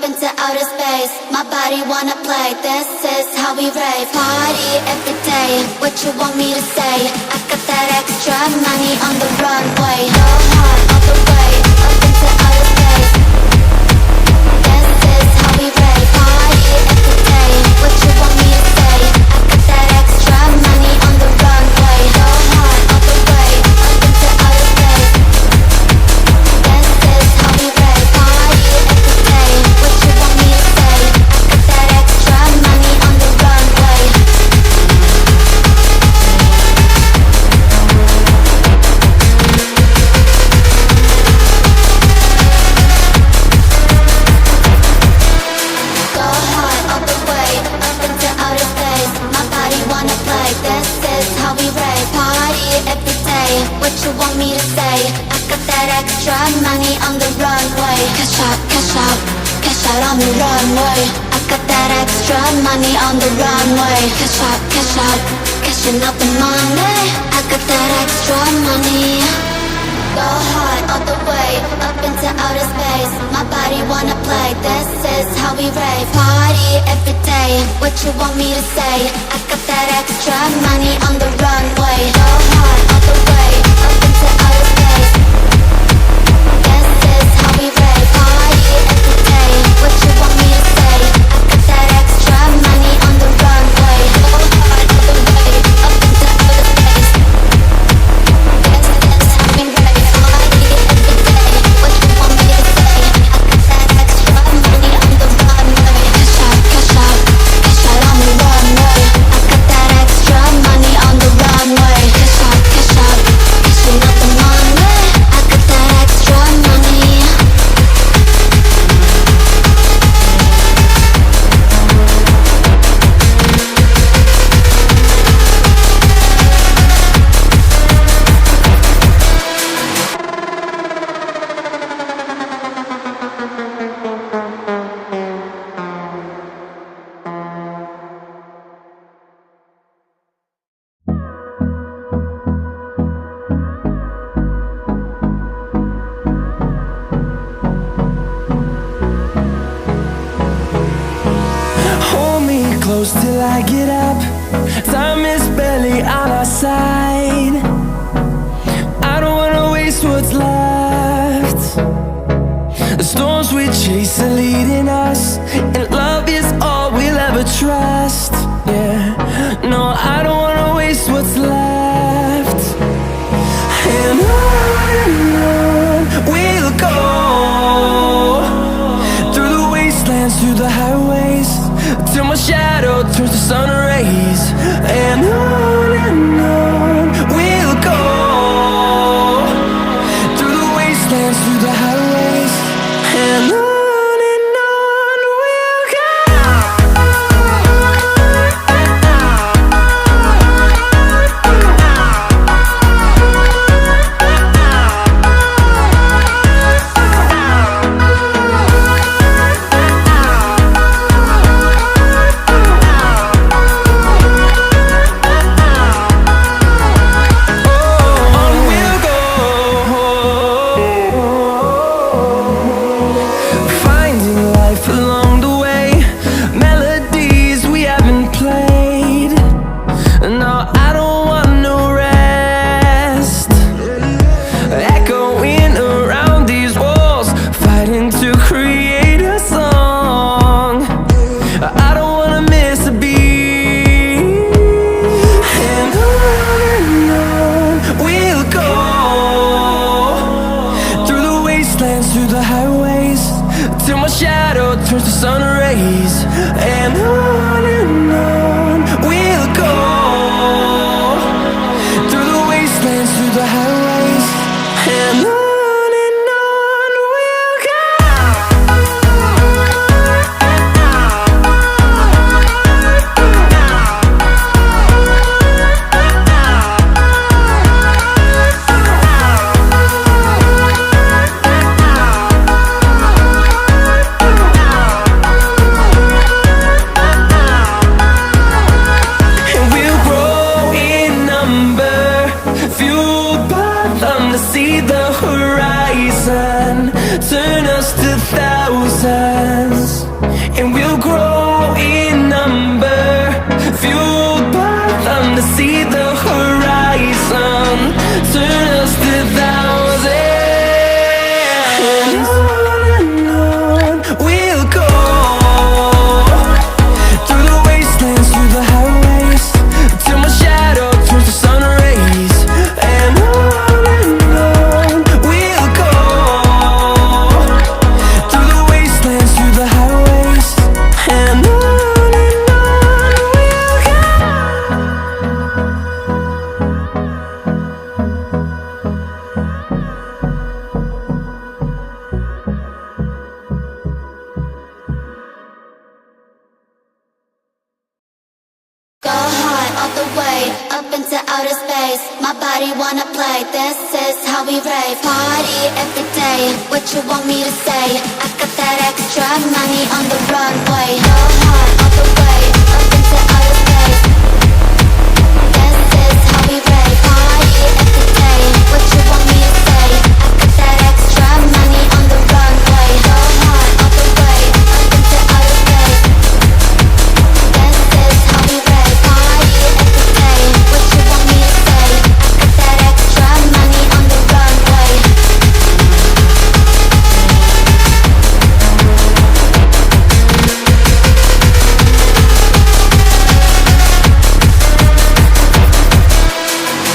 into outer space. My body wanna play, this is how we rave. Party every day, what you want me to say? I got that extra money on the runway. Go hard all the way, up into outer space. This is how we rave. Party every day, what you want me to say? I got that extra money on the runway. Go hard all the way, up into outer space. This is how we rave. Party every day, what you want me to say? I got that extra money on the runway. Go hard all the way, up into outer space. My body wanna play, this is how we rave. Party every day, what you want me to say? I got that extra money on the runway. Cash out, cash out, cash out on the runway. I got that extra money on the runway. Cash out, cashing out the money. I got that extra money. Go hard all the way, up into outer space. My body wanna play, this is how we rave. Party every day, what you want me to say? I got that extra money on the runway. Go hard all the way, up into outer space. This is how we rave. Party every day, what you want me to say? I got that extra money on the runway. Go hard all the way, up into outer space. This is how we rave. Party every day, what you want me to say? I got that extra money on the runway. Cash out, cash out, cash out on the runway. I got that extra money on the runway. Cash out, cashing out the money. I got that extra money. Hold me close till I get up. Time is barely on our side. I don't wanna waste what's left. The storms we chase are leading us, and love is all we'll ever trust. Yeah, no, I don't wanna waste what's left. And on we'll go, through the wastelands, through the highways, till my shadow turns to sun rays. And on we'll go, through the wastelands, through the highways, and on we'll go. Through the highways, till my shadow turns to sun rays. And on we'll go, through the wastelands, through the highways, and on we'll go. rave. Party every day, what you want me to say? I got that extra money on the runway. Go hard all the way, up into outer space. This is how we rave. Party every day, what you want me to say? I got that extra money on the runway. Go hard all the way, up into outer space. This is how we rave. Party every day, what you want me to say? I got that extra money on the runway.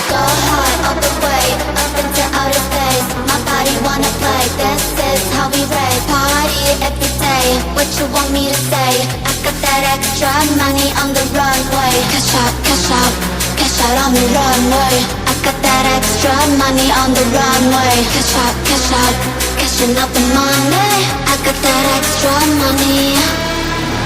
Go hard all the way, up into outer space. My body wanna play, this is how we rave. Party every day, what you want me to say? I got that extra money on the runway. Cash out, cash out on the runway. I got that extra money on the runway. Cash out, cashing out the money. I got that extra money.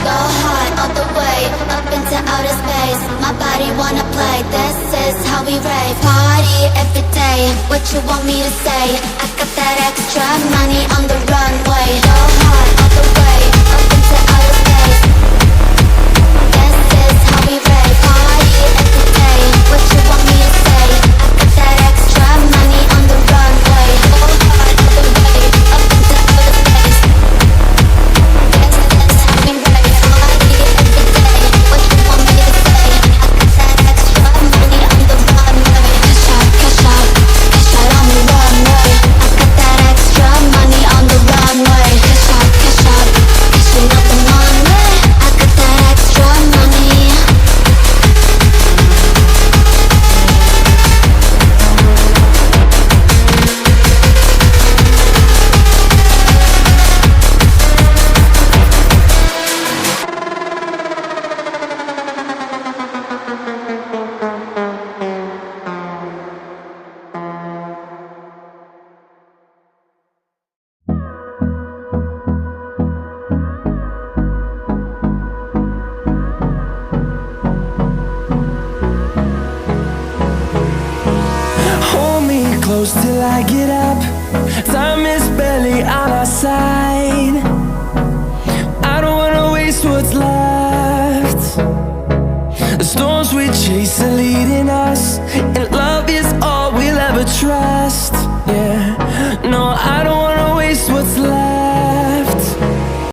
Go hard all the way, up into outer space. My body wanna play, this is how we rave. Party every day, what you want me to say? I got that extra money on the runway. Go hard all the way, up into outer space. This is how we rave. Party every day, what you want me to say? I got that extra money on the runway. Go hard all the way, up into outer space. This is how we rave. Party every day, what you want me to say? I got that extra money on the runway. Cash out on the runway. I got that extra money on the runway. Cash out, cashing out the money. I got that extra money. Hold me close till I get up. Time is barely on our side. I don't wanna waste what's left. The storms we chase are leading us.